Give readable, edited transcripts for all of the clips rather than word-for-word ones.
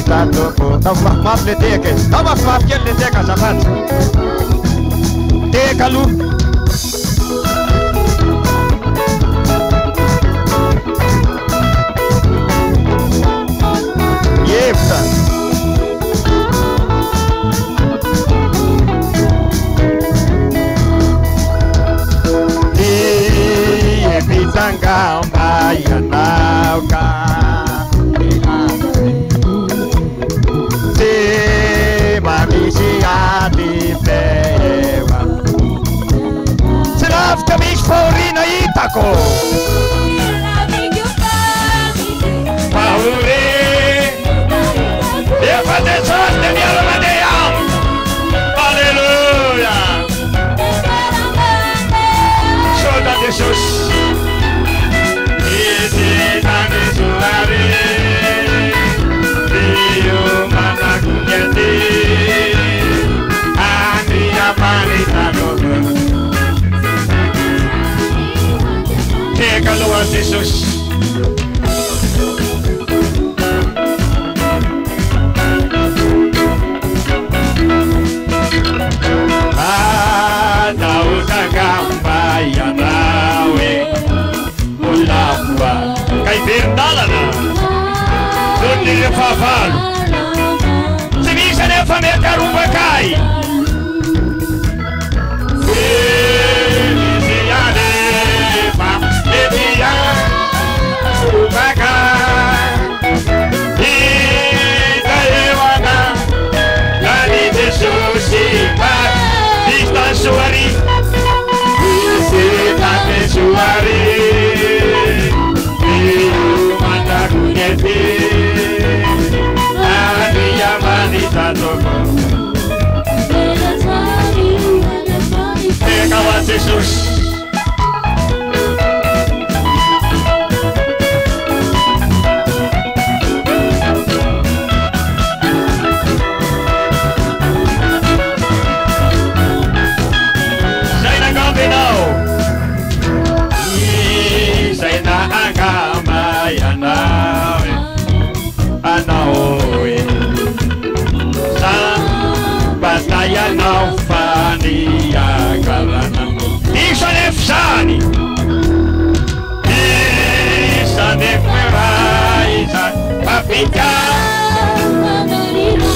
tadoko mafimafy le teka izy da mafimafy kely le teka azafady teka aloha hevitra vitangamba ianao ka se mamisy atypewa tsy lavitra misy fahoriana hitako fahore efa tesosy de miala mandeha amo alleluia soda Jesus Teka aloha Jesus nautagamba ianao e olavoa kay verindalana lony rehefa valo tsy misy anefa mety aromba kay Suari, suari, mata kunyeti, adia manita toko. Kawan Jesus. Não faria galana isso é nefsani isso é nefraisa papita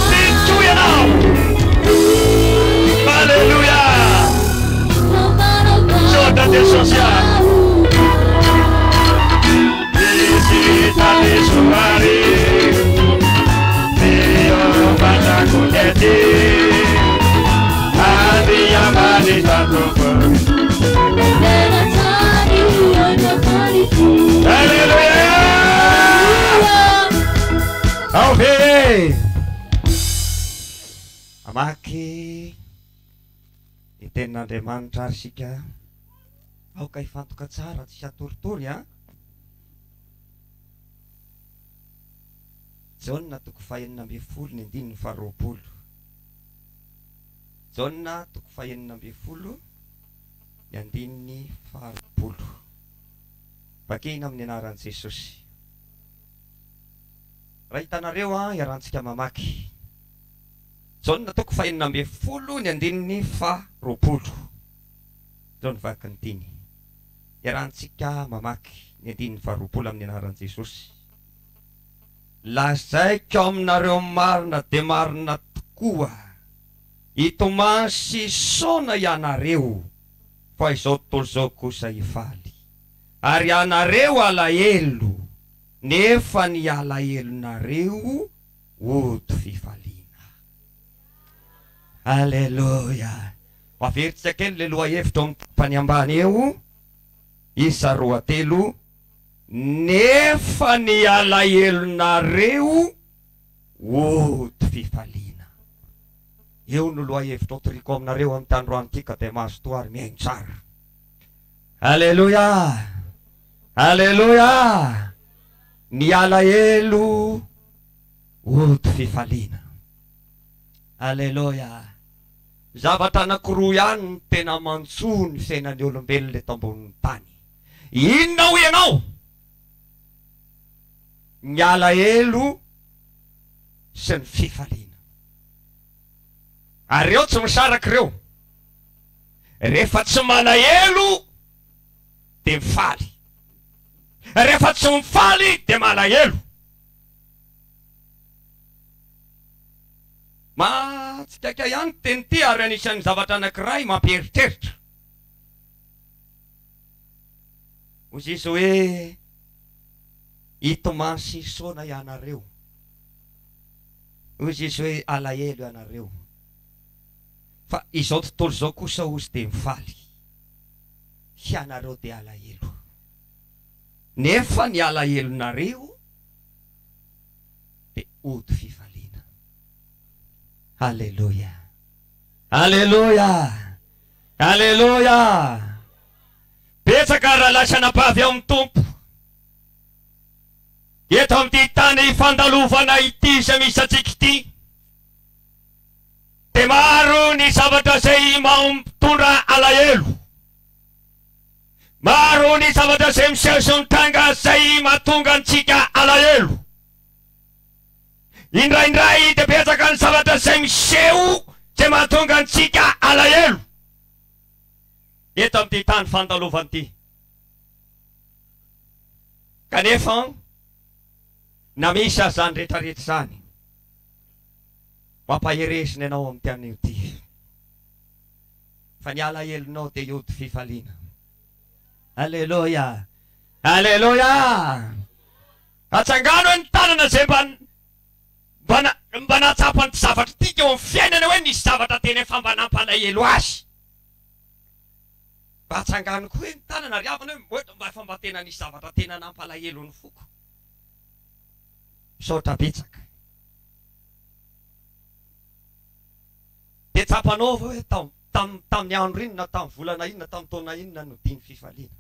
sintuia não aleluia joda de social visita de suari Dio bata kudeti Adia manita toko Aleluia Salve Amaky ny tenin'Andriamanitra ary sika aoka hifantoka tsara tsy atoritory a Jauna toko fahenina amby folo ny andininy faharoapolo Jauna toko fahenina amby folo ny andininy faharoapolo Bakena amin'ny anaran'i Jesosy raha hitanareo iarantsika mamaky Jauna toko fahenina amby folo ny andininy faharoapolo Jauna vaky ny dimy iarantsika mamaky ny andininy faharoapolo amin'ny anaran'i Jesosy lazaiko aminareo marina de marina tokoa itomasy sona ianareo fa izao tontolo izao kosa hifaly ary anareo alahelo nefa ny alahelonareo oto fifaliana Aleluia maveritsika kely le loha hevitra amin'ny ambany eo isa roa telo nefa ny alahelonareo oto fifaliana eo no loha hevitra otoriko aminareo amin'ny tandroany ity ka de mahazo toary miaino tsara Aleluia Aleluia ny alahelo oto fifaliana Aleluia zavatra anankiroa ihany ny tena mantsoa ny fiainan'ny olombelona le tambonin'ny tany inona ho ianao ny alahelo sy ny fifaliana. Ary reo tsy misaraky reo. Rehefa tsy malahelo de mifaly. Rehefa tsy mifaly de malahelo. Mahatsikaka ihany teny ty ary anisan'ny zavatra anankiray mampieritreritra. Hozy izy hoe itomansy isaona ianareo. Hozy izy hoe alahelo ianareo. Fa izao tontolo izao kosa hozy de mifaly. Ianareo de alahelo. Nefa ny alahelonareo de ody fifaliana. Halleluja. Halleluja. Halleluja. Betsaka raha lasanapavy ao amin'ny tompo. Eto amin'ity tany fandalovana ity izay misy antsika ity. De maro ny zavatra izay mampitondra alahelo. Maro ny zavatra izay miseho ny tanga izay mahatonga antsika alahelo. Indraindray de betsaka ny zavatra izay miseho izay mahatonga antsika alahelo. Eto amin'ity tany fandalovana ity. Kanefa na misy azy zany rehetrarehetra zany, mampaheresina ianao amin'ny tian'io ty. Fa ny alahelonao de ody fifaliana. Halleluja. Halleluja. Atsangano ny tanana zay mba natsapany ty zavatra tika eo amin'ny fiainana hoe nisy zavatra tena efa mba nampalahelo azy. Mba atsangano koa hoe ny tanana riavana hoe mba efa mba tena nisy zavatra tena nampalahelo ny foko. Misaotra betsaka. De tsapanao hoe tamin'ny andro inona, tamin'ny volana inona, tamin'ny taona inona no diny fifaliana.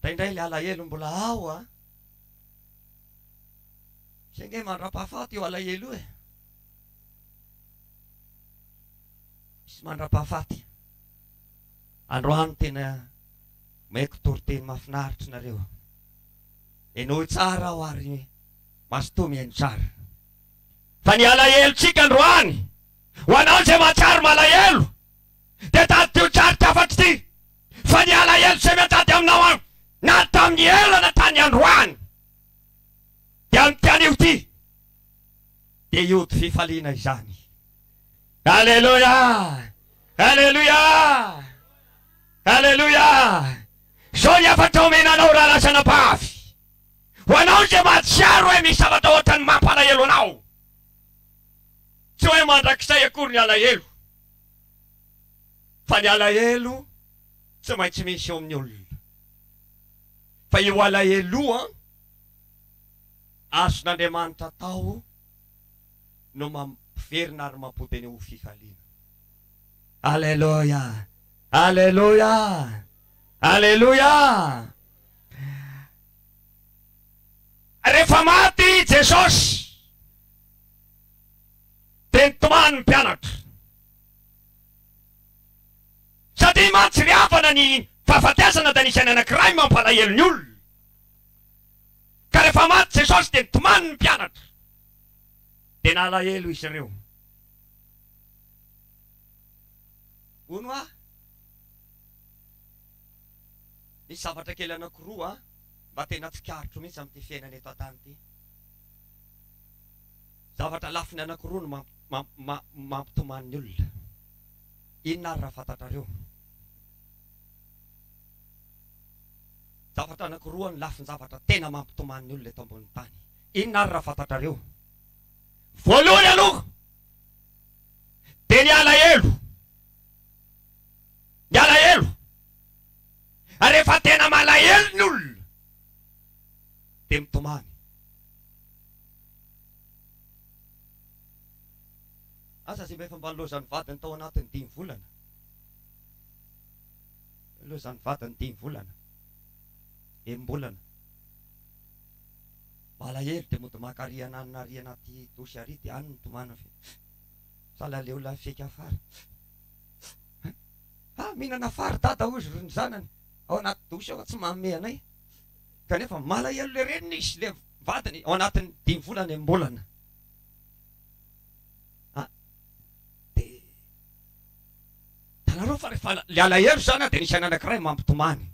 Indray le alahelo mbola ao a. Senge mandra-pahafaty io alahelo e. Misy mandra-pahafaty. Androany tena maiko toriteny mahafinaritra nareo. Enoy tsara ao ary masotomy eny tsara. Fa ny alahelontsika androany, ho anao izay mahatsara malahelo, de tady teo tsara tafatry ty. Fa ny alahelo izay miatady aminao na tamin'ny elana tany androany, de amin'ny tian'io ty, de ody fifaliana izany. Halleluja. Halleluja. Halleluja. Zao ny afatra omenanao raha lasanapavy. Ho anao izay mahatsiaro hoe misy zavatra ohatrany mampalahelo anao. Tsy hoe mandrakizay akory ny alahelo. Fa ny alahelo tsy maintsy misy eo amin'ny olona. Fa io alahelo azon'Andriamanitra tao no mampiverina ary mampodiny ho fifaliana. Halleluja. Halleluja. Halleluja. Rehefa maty Jesosy, de nitomany ny mpianatra. Sady mantsiriavana ny fahafatesana da nisy anankiray mampalahelo ny olona. Ka rehefa maty Jesosy de nitomany ny mpianatra. De nalahelo izy ireo. Ono a? Misy zavatra kely anankiroa mba tena tsikaritro mihitsy amin'ity fiainana eto an-tany ity. Zavatra lafiny anankiroa no mampitomany ny olona. Inona ary raha fantatrareo? Zavatra anankiroa ny lafiny zavatra tena mampitomany ny olona eto ambony tany. Inona ary raha fantatrareo? Voalohany aloha de ny alahelo. Ny alahelo. Rehefa tena malahelo ny olona de mitomany. Asa sy efa mba nilozan'ny vadiny tao anatiny 5 volana. Nilozan'ny vadiny 5 volana. Embolana. Malahelo de mody makary ananary anaty dosy ary de any nitomana fe. Sala leo la fika afara. Mihinana fary dada hozy ny zanany. Ao anaty dosy ao tsy manome anay. kanefa malahelo le reniny izy le vadiny ao anatin'ny 5 volana am-bolana. De tanareo fa rehefa le alahelo zany de nisy anankiray mampitomany.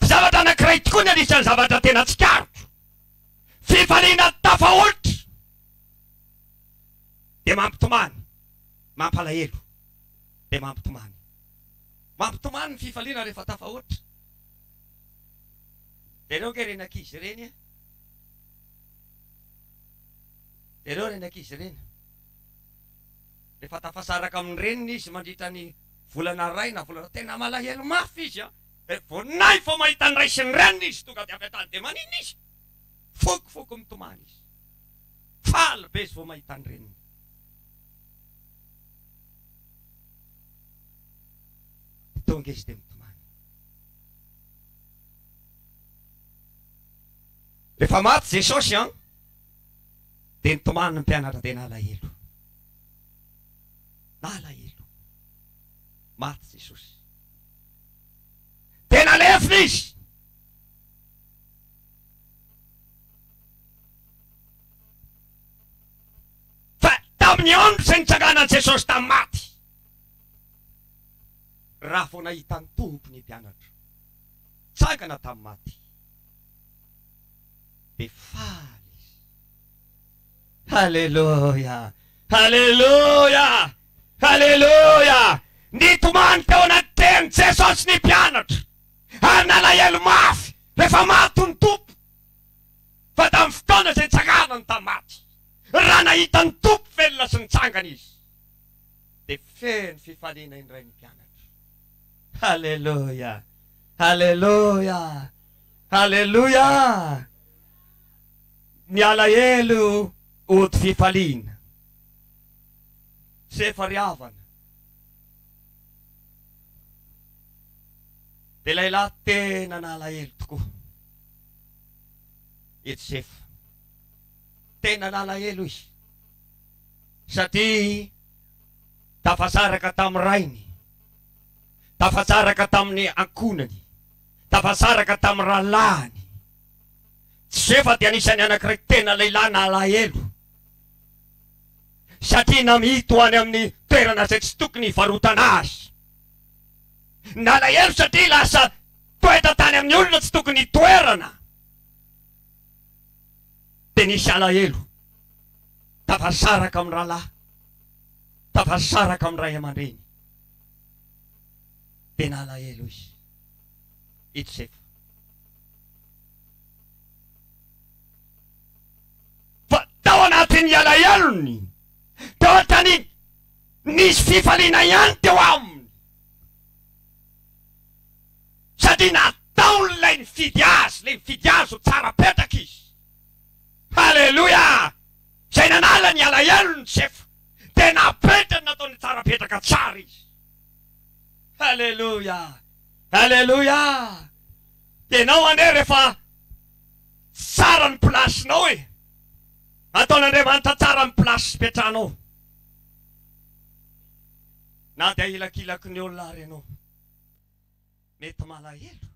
Zavatra anankiray tokoa ny anisan'ny zavatra tena tsikarotro. Fifaliana tafahotra de mampitomany, mampalahelo de mampitomany. Mampitomany ny fifaliana rehefa tafahotra. De reo nge renankizy reny. De reo renankizy reny. Rehefa tafasaraka amin'ny reniny izy mandritra ny volana ray na volana tena malahelo mafy izy. Vonay fo mahita ny ray sy ny reniny izy tonga de avy tany de manino izy. Fokofoko mitomany izy. Faly be izy vao mahita ny reniny. Tonga izy de mitomany. Rehefa maty Jesosy de nitomany ny mpianatra de nalahelo. Nalahelo. Maty Jesosy. Tena lefina izy. Fa tamin'ny andro sy nitsanganan Jesosy tamin'ny maty. Raha vao nahita ny tompony mpianatra. Tsangana tamin'ny maty. De faly izy. Halleluja. Halleluja. Halleluja. Nitomany teo anaty teny Jesosy ny mpianatra. Nalahelo mafy rehefa maty ny tompo. Fa tamin'ny fotoana izay nitsanganany tamin'ny maty. Raha nahita ny tompo velona sy nitsangana izy. De feno fifaliana indray ny mpianatra. Halleluja. Halleluja. Halleluja. Ny alahelo ody fifaliana. Sefariavana. De lehilahy tena nalahelo tokoa. Josefa. Tena nalahelo izy. Satria tafasaraka tamin'ny rainy. Tafasaraka tamin'ny ankonany. Tafasaraka tamin'ny rahalahiny. Josefa dia anisan'ny anankiray tena lehilahy nalahelo. Satria namito any amin'ny toerana izay tsy tokony hivarotana azy. Nalahelo satria lasa toeta tany amin'ny olona tsy tokony toerana. De nisy alahelo. Tafasaraka amin'ny rahalahy. Tafasaraka amin'ny ray aman-dreny. De nalahelo izy. Josefa. Fa tao anatin'ny alahelony. Tao tany nisy fifaliana ihany teo aminy. Satria nataon'ilay nifidy azy, le nifidy azy ho tsara petraka izy. Halleluja! Zay nanala ny alahelo ny Josefa. De napetrany nataony tsara petraka tsara izy. Halleluja! Halleluja! Ianao ane rehefa tsara ny plasinao e. Ataon'Andriamanitra tsara ny plasy petranao. Na dia ilakilaky ny olona ary ianao. Mety malahelo.